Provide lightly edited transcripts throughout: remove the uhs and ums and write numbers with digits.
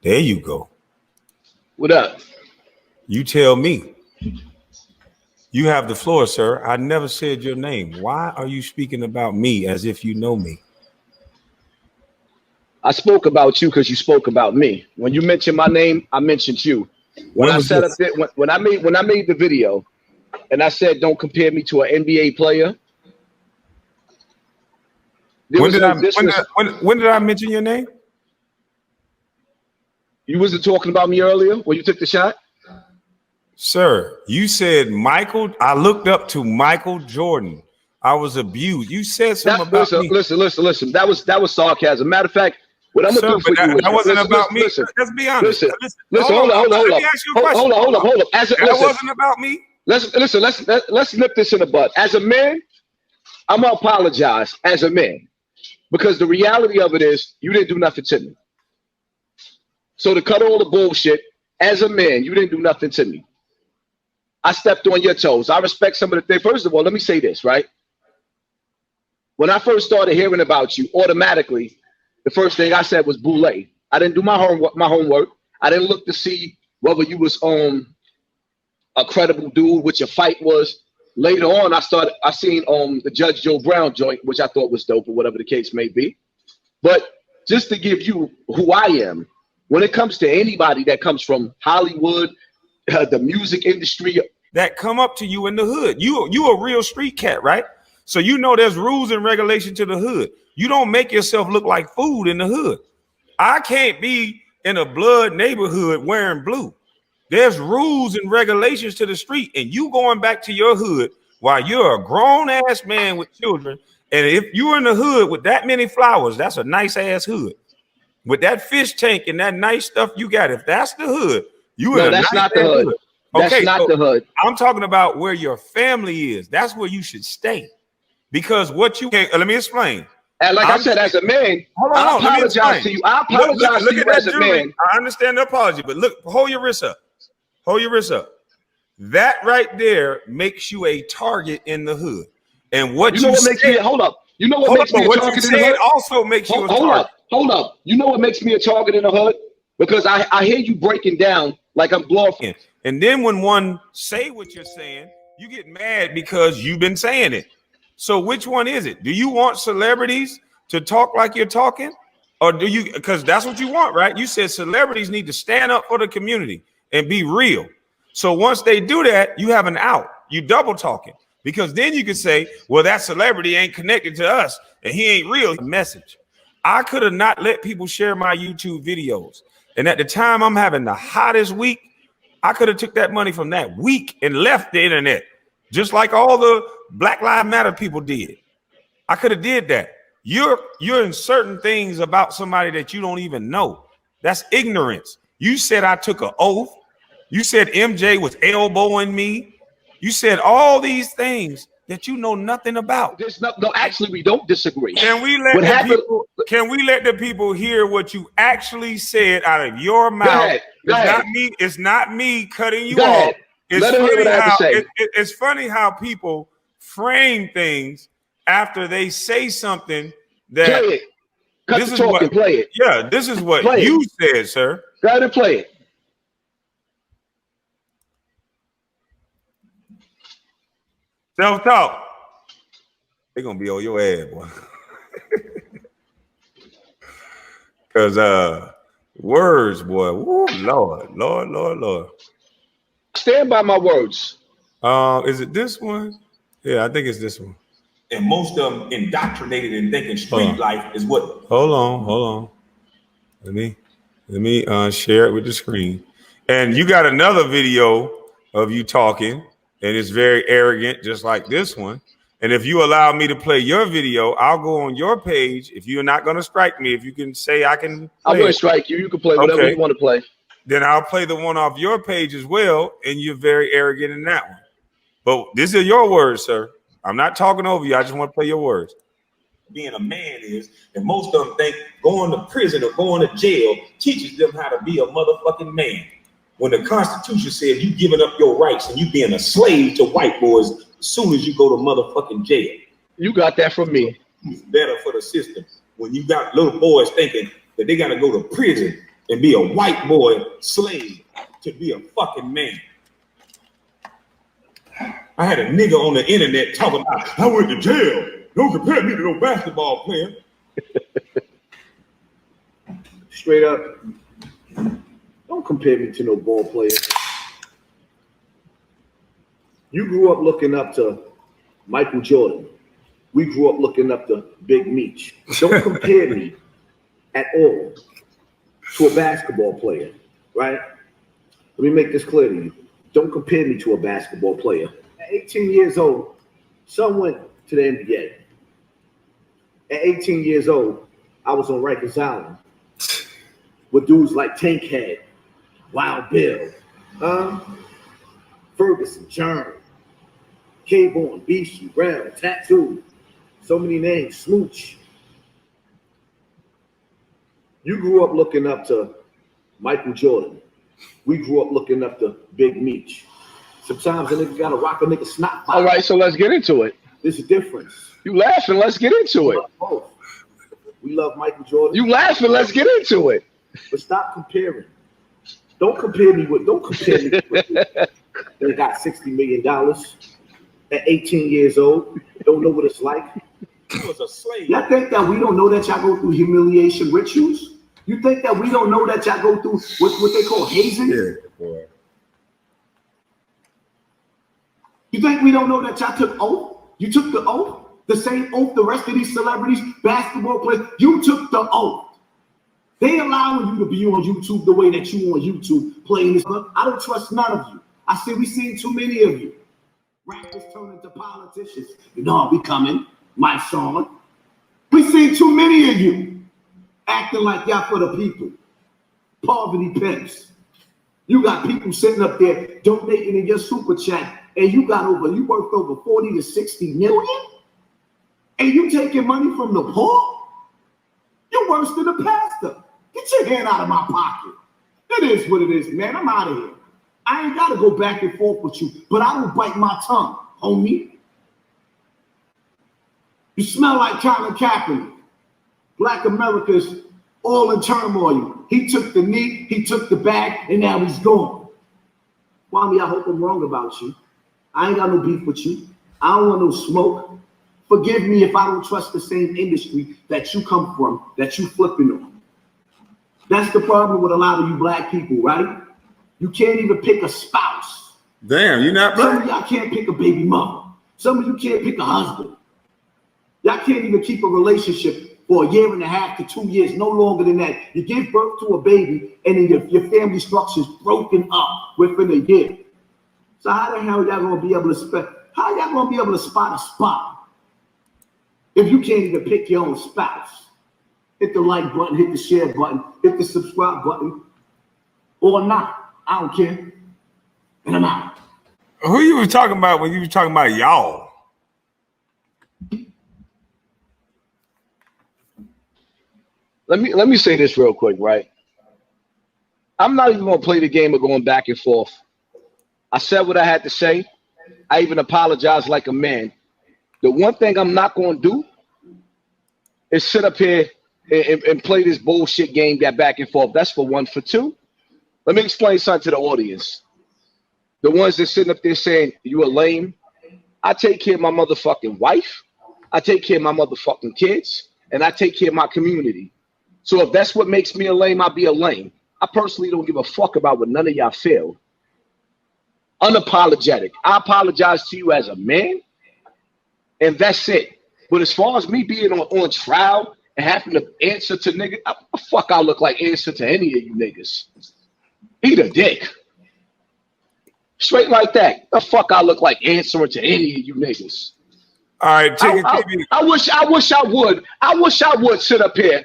There you go. What up? You tell me. You have the floor, sir. I never said your name. Why are you speaking about me as if you know me? I spoke about you because you spoke about me. When you mentioned my name, I mentioned you. When I set up when I made the video, and I said, "Don't compare me to an NBA player." When did I mention your name? You wasn't talking about me earlier when you took the shot? Sir, you said Michael. I looked up to Michael Jordan. I was abused. You said something about me. Listen. That was sarcasm. Matter of fact, what I'm gonna do for you is that wasn't about me. Let's be honest. Listen. Hold up. Let me ask you a question. Hold up. That wasn't about me. Let's nip this in the bud. As a man, I'm gonna apologize as a man because the reality of it is you didn't do nothing to me. So to cut all the bullshit, as a man, you didn't do nothing to me. I stepped on your toes. I respect some of the things. First of all, let me say this, right? When I first started hearing about you, automatically, the first thing I said was Boule. I didn't do my homework. I didn't look to see whether you was a credible dude, what your fight was. Later on, I seen the Judge Jwame Brown joint, which I thought was dope or whatever the case may be. But just to give you who I am, when it comes to anybody that comes from Hollywood, the music industry, that come up to you in the hood, you a real street cat, right? So you know there's rules and regulations to the hood. You don't make yourself look like food in the hood. I can't be in a blood neighborhood wearing blue. There's rules and regulations to the street, and you going back to your hood while you're a grown ass man with children. And if you're in the hood with that many flowers, that's a nice ass hood. With that fish tank and that nice stuff you got, if that's the hood, that's not the hood. That's not the hood. I'm talking about where your family is. That's where you should stay. Because what you can't, let me explain. And like I said, as a man, I apologize to you. I apologize to you as a man. I understand the apology, but look, hold your wrist up. Hold your wrist up. That right there makes you a target in the hood. And what you know what makes me hold up. You know what makes me a target in the hood? Also makes you a target. Hold up. You know what makes me a target in the hood? Because I hear you breaking down like I'm bluffing. And then when one say what you're saying, you get mad because you've been saying it. So which one is it? Do you want celebrities to talk like you're talking? Or do you, because that's what you want, right? You said celebrities need to stand up for the community and be real. So once they do that, you have an out. You double talking. Because then you can say, well, that celebrity ain't connected to us and he ain't real. Message. I could have not let people share my YouTube videos. And at the time I'm having the hottest week, I could have took that money from that week and left the internet, just like all the Black Lives Matter people did. I could have did that. You're in certain things about somebody that you don't even know. That's ignorance. You said I took an oath. You said MJ was elbowing me. You said all these things that you know nothing about. No, actually, we don't disagree. Can we let the people hear what you actually said out of your mouth? It's not me cutting you off. It's funny how people frame things after they say something that play it. Play it. Yeah, this is what you said, sir. Go ahead and play it. Self-talk. They're gonna be on your ass, boy. Because words, boy. Woo, Lord. Stand by my words. Is it this one? Yeah, I think it's this one. And most of them indoctrinated in thinking street life is what. Hold on. Let me share it with the screen. And you got another video of you talking, and it's very arrogant, just like this one. And if you allow me to play your video, I'll go on your page. If you're not going to strike me, if you can say I can, I'm going to strike you. You can play whatever you want to play. Then I'll play the one off your page as well. And you're very arrogant in that one. But this is your words, sir. I'm not talking over you. I just want to play your words. Being a man is, and most of them think going to prison or going to jail teaches them how to be a motherfucking man. When the Constitution says you giving up your rights and you being a slave to white boys as soon as you go to motherfucking jail. You got that from me. It's better for the system when you got little boys thinking that they got to go to prison and be a white boy slave to be a fucking man. I had a nigga on the internet talking about, I went to jail. Don't compare me to no basketball player. Straight up, don't compare me to no ball player. You grew up looking up to Michael Jordan. We grew up looking up to Big Meech. Don't compare me at all to a basketball player, right? Let me make this clear to you. Don't compare me to a basketball player. At 18 years old, son went to the NBA. At 18 years old, I was on Rikers Island with dudes like Tankhead, Wild Bill, Ferguson, Jerm, K-Born, Beastie, Brown, Tattoo, so many names, Smooch. You grew up looking up to Michael Jordan. We grew up looking up to Big Meech. Sometimes a nigga gotta rock a nigga snot. All right, so let's get into it. There's a difference. You laughing, let's get into it. Both. We love Michael Jordan. You laughing, let's get into it. But stop comparing. Don't compare me with they got $60 million at 18 years old. Don't know what it's like. He was a slave. Y'all think that we don't know that y'all go through humiliation rituals? You think that we don't know that y'all go through what they call hazing? Yeah, boy. You think we don't know that y'all took oath? You took the oath? The same oath the rest of these celebrities, basketball players, you took the oath. They allowing you to be on YouTube the way that you on YouTube playing this. I don't trust none of you. I see we seen too many of you. Rappers turn into politicians. You know, we coming, my song. We seen too many of you acting like y'all for the people. Poverty pimps. You got people sitting up there donating in your super chat, and you worth over 40 to 60 million? And you taking money from the poor? You're worse than a pastor. Get your hand out of my pocket. It is what it is, man. I'm out of here. I ain't got to go back and forth with you, but I don't bite my tongue, homie. You smell like Colin Kaepernick. Black America's all in turmoil. He took the knee, he took the bag, and now he's gone. Kwame, I hope I'm wrong about you. I ain't got no beef with you. I don't want no smoke. Forgive me if I don't trust the same industry that you come from, that you flipping on. That's the problem with a lot of you black people, right? You can't even pick a spouse. Damn, you not Some black? of y'all can't pick a baby mother. Some of you can't pick a husband. Y'all can't even keep a relationship for a year and a half to 2 years, no longer than that. You give birth to a baby and then your family structure's broken up within a year. So how the hell y'all gonna be able to spot a spot if you can't even pick your own spouse? Hit the like button, hit the share button, hit the subscribe button, or not. I don't care. And I'm out. Who you were talking about when you were talking about y'all? Let me say this real quick, right? I'm not even gonna play the game of going back and forth. I said what I had to say. I even apologized like a man. The one thing I'm not gonna do is sit up here and play this bullshit game, get back and forth. That's for one. For two, let me explain something to the audience. The ones that sitting up there saying you are lame, I take care of my motherfucking wife, I take care of my motherfucking kids, and I take care of my community. So if that's what makes me a lame, I'll be a lame. I personally don't give a fuck about what none of y'all feel. Unapologetic. I apologize to you as a man, and that's it. But as far as me being on trial and having to answer to niggas, the fuck I look like answer to any of you niggas. Eat a dick. Straight like that. The fuck I look like answering to any of you niggas. All right, Chicken TV. I wish I would sit up here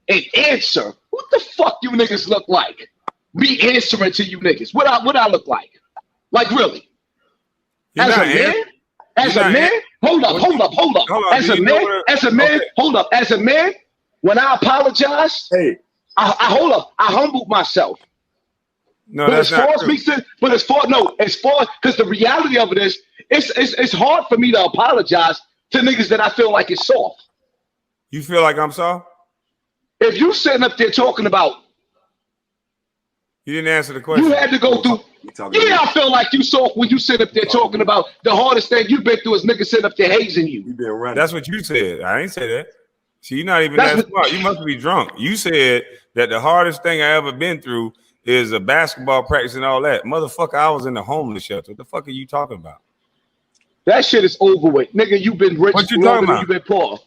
and answer. What the fuck you niggas look like? Me answering to you niggas. What I look like? Like really? You're As not a man? an- As you're a not man? an- Hold up. As a man, Okay. hold up. As a man, when I apologize, Hey, I hold up. I humbled myself. No, But that's as far not as true. me, because the reality of it is, it's hard for me to apologize to niggas that I feel like is soft. You feel like I'm soft? If you sitting up there talking about You didn't answer the question. You had to go through. Yeah, I feel like you soft when you sit up there talking about the hardest thing you've been through is niggas sitting up there hazing you. been running. That's what you said. I ain't say that. See, you're not even that smart. You must be drunk. You said that the hardest thing I ever been through is a basketball practice and all that. Motherfucker, I was in the homeless shelter. What the fuck are you talking about? That shit is over with. Nigga, you've been rich longer than you've been poor.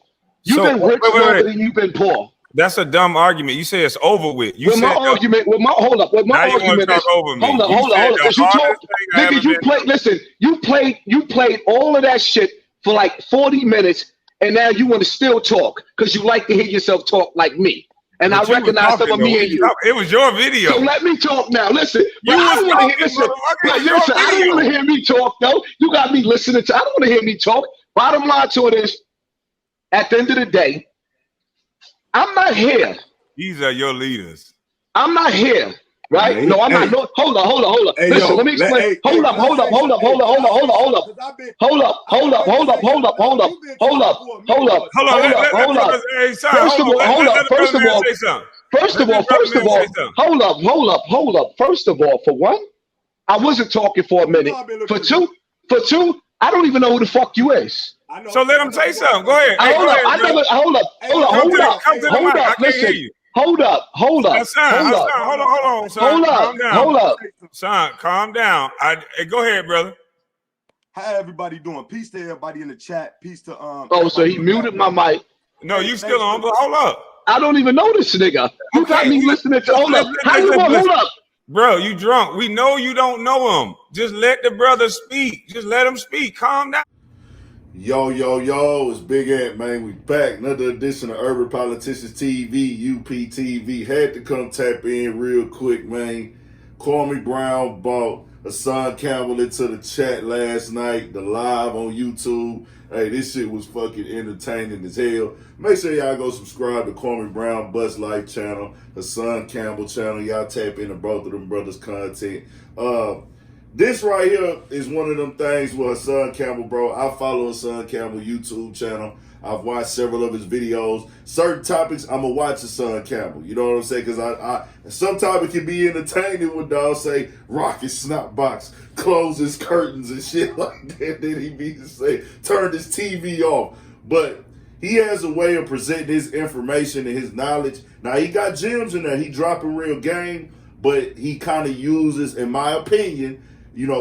You've been rich longer than you've been poor. That's a dumb argument. You say it's over with. You said hold up. My argument is hold up. Because you talk, nigga, you played all of that shit for like 40 minutes, and now you want to still talk because you like to hear yourself talk like me. And I recognize some of me and you. It was your video. So let me talk now. Listen, I don't want to hear me talk, though. You got me listening to. I don't want to hear me talk. Bottom line to it is, at the end of the day, I'm not here. These are your leaders. I'm not here, right? No, I'm not. No, hold up. Hey, listen, let me explain. Hold up. Hold up. Hold up. First of all, for one, I wasn't talking for a minute. For two, I don't even know who the fuck you is. So let him say something. Go ahead. Hold up. Listen. Hold up. Son, calm down. Go ahead, brother. How everybody doing? Peace to everybody in the chat. Peace to so he muted my mic. No, you still on, but hold up. I don't even know this nigga. You got me listening to hold up. How you gonna hold up? Bro, you drunk. We know you don't know him. Just let the brother speak. Just let him speak. Calm down. Yo, it's Big Ant, man. We back. Another edition of Urban Politicians TV, UPTV. Had to come tap in real quick, man. Kwame Brown brought Hassan Campbell into the chat last night, the live on YouTube. Hey, this shit was fucking entertaining as hell. Make sure y'all go subscribe to Kwame Brown Bust Life channel, Hassan Campbell channel. Y'all tap into both of them brothers' content. This right here is one of them things with Hassan Campbell, bro. I follow Hassan Campbell YouTube channel. I've watched several of his videos. Certain topics, I'm going to watch Hassan Campbell. You know what I'm saying? Because I some topic can be entertaining when dogs say, rock his snot box, close his curtains and shit like that. Then he be to say, turn his TV off. But he has a way of presenting his information and his knowledge. Now, he got gems in there. He dropping real game, but he kind of uses, in my opinion,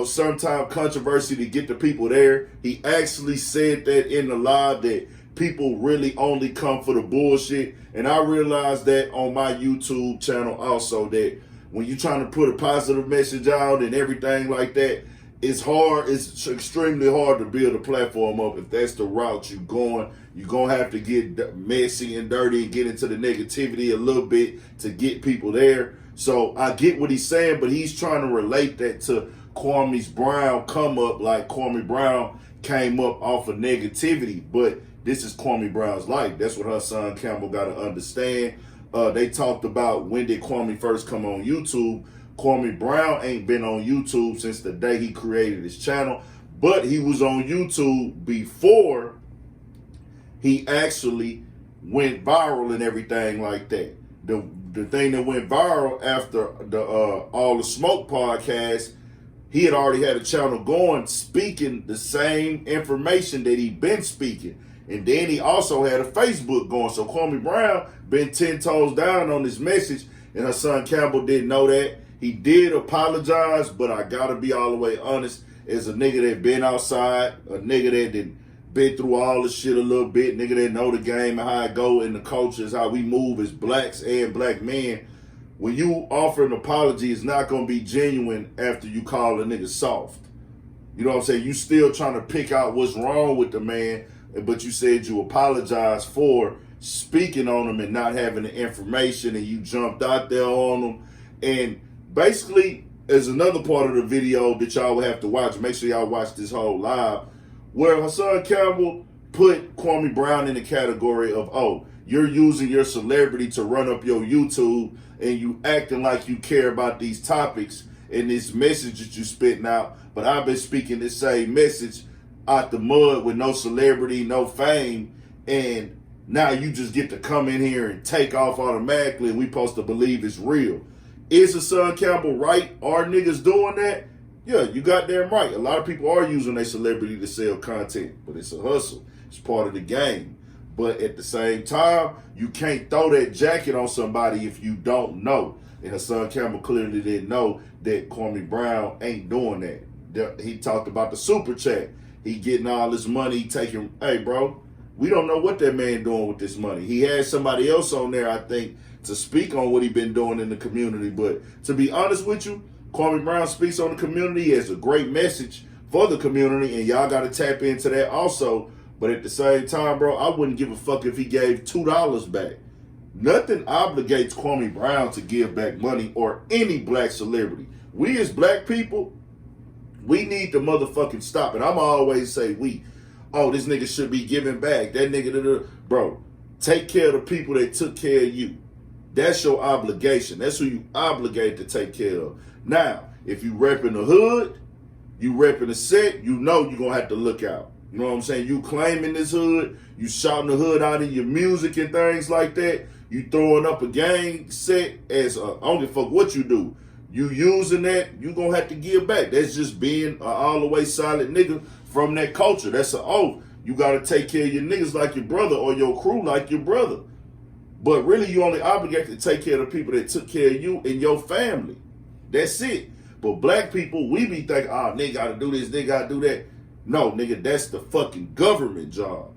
sometimes controversy to get the people there. He actually said that in the live that people really only come for the bullshit. And I realized that on my YouTube channel also, that when you're trying to put a positive message out and everything like that, it's hard. It's extremely hard to build a platform up if that's the route you're going. You're going to have to get messy and dirty and get into the negativity a little bit to get people there. So I get what he's saying, but he's trying to relate that to Kwame Brown come up, like Kwame Brown came up off of negativity, but this is Kwame Brown's life. That's what Hassan Campbell got to understand. They talked about when did Kwame first come on YouTube. Kwame Brown ain't been on YouTube since the day he created his channel, but he was on YouTube before he actually went viral and everything like that. The thing that went viral after the All the Smoke podcast, he had already had a channel going speaking the same information that he'd been speaking. And then he also had a Facebook going. So Kwame Brown been 10 toes down on this message, and Hassan Campbell didn't know that. He did apologize, but I gotta be all the way honest. As a nigga that been outside, a nigga that done been through all the shit a little bit, nigga that know the game and how it go in the cultures, how we move as blacks and black men. When you offer an apology, it's not going to be genuine after you call a nigga soft. You know what I'm saying? You still trying to pick out what's wrong with the man, but you said you apologize for speaking on him and not having the information, and you jumped out there on him. And basically, there's another part of the video that y'all will have to watch. Make sure y'all watch this whole live, where Hassan Campbell put Kwame Brown in the category of, oh, you're using your celebrity to run up your YouTube, and you acting like you care about these topics and this message that you spitting out, but I've been speaking this same message out the mud with no celebrity, no fame, and now you just get to come in here and take off automatically, and we supposed to believe it's real. Is Hassan Campbell right? Are niggas doing that? Yeah, you goddamn right. A lot of people are using their celebrity to sell content, but it's a hustle. It's part of the game. But at the same time, you can't throw that jacket on somebody if you don't know. And Hassan Campbell clearly didn't know that Kwame Brown ain't doing that. He talked about the super chat. He getting all this money, taking, hey, bro, we don't know what that man doing with this money. He had somebody else on there, I think, to speak on what he been doing in the community. But to be honest with you, Kwame Brown speaks on the community. He has a great message for the community, and y'all got to tap into that also. But at the same time, bro, I wouldn't give a fuck if he gave $2 back. Nothing obligates Kwame Brown to give back money or any black celebrity. We as black people, we need to motherfucking stop it. I'm always say we. Oh, this nigga should be giving back. That nigga, bro, take care of the people that took care of you. That's your obligation. That's who you obligated to take care of. Now, if you repping the hood, you repping the set, you know you're going to have to look out. You know what I'm saying? You claiming this hood, you shouting the hood out in your music and things like that. You throwing up a gang set as I don't give a fuck what you do. You using that, you going to have to give back. That's just being an all the way solid nigga from that culture. That's an oath. You got to take care of your niggas like your brother or your crew like your brother. But really, you only obligated to take care of the people that took care of you and your family. That's it. But black people, we be thinking, oh, nigga got to do this, nigga got to do that. No, nigga, that's the fucking government job.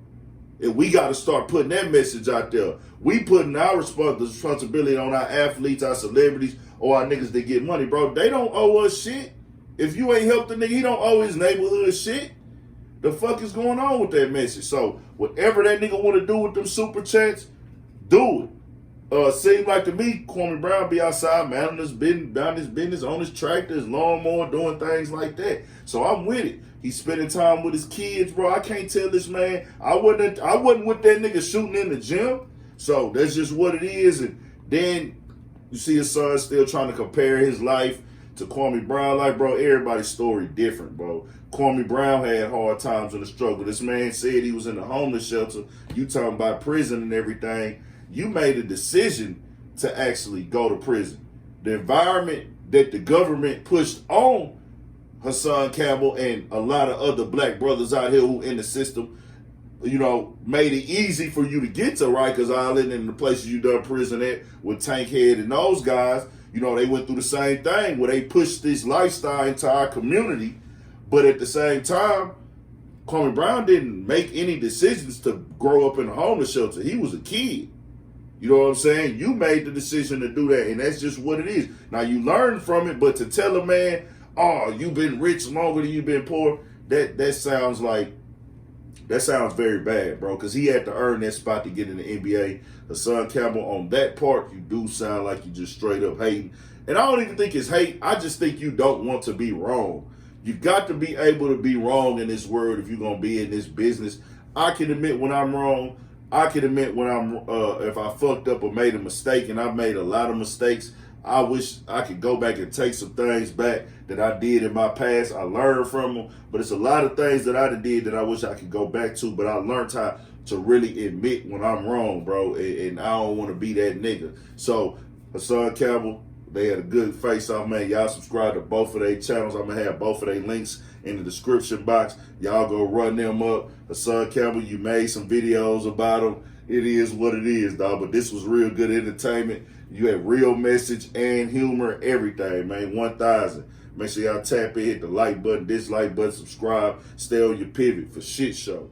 And we got to start putting that message out there. We putting our responsibility on our athletes, our celebrities, or our niggas that get money, bro. They don't owe us shit. If you ain't helped the nigga, he don't owe his neighborhood shit. The fuck is going on with that message? So whatever that nigga want to do with them super chats, do it. Seems like to me, Kwame Brown be outside man his business on his tractor, his lawnmower, doing things like that. So I'm with it. He's spending time with his kids, bro. I can't tell this man. I wasn't with that nigga shooting in the gym. So that's just what it is. And then you see his son still trying to compare his life to Kwame Brown. Like, bro, everybody's story different, bro. Kwame Brown had hard times in the struggle. This man said he was in the homeless shelter. You talking about prison and everything. You made a decision to actually go to prison. The environment that the government pushed on Hassan Campbell and a lot of other black brothers out here who in the system, you know, made it easy for you to get to Rikers Island and the places you done prison at with Tankhead and those guys. You know, they went through the same thing where they pushed this lifestyle into our community. But at the same time, Kwame Brown didn't make any decisions to grow up in a homeless shelter. He was a kid. You know what I'm saying? You made the decision to do that, and that's just what it is. Now, you learn from it, but to tell a man, oh, you've been rich longer than you've been poor, that sounds very bad, bro, because he had to earn that spot to get in the NBA. Hassan Campbell, on that part, you do sound like you just straight up hating. And I don't even think it's hate. I just think you don't want to be wrong. You got to be able to be wrong in this world if you're going to be in this business. I can admit when I'm wrong. I can admit when if I fucked up or made a mistake, and I've made a lot of mistakes. I wish I could go back and take some things back that I did in my past. I learned from them, but it's a lot of things that I did that I wish I could go back to, but I learned how to really admit when I'm wrong, bro, and I don't want to be that nigga. So, Hassan Campbell, they had a good face-off, man. Y'all subscribe to both of their channels. I'm going to have both of their links in the description box. Y'all go run them up. Hassan Campbell, you made some videos about him. It is what it is, dog. But this was real good entertainment. You had real message and humor, everything, man. 1,000. Make sure y'all tap in, hit the like button, dislike button, subscribe. Stay on your pivot for shit show.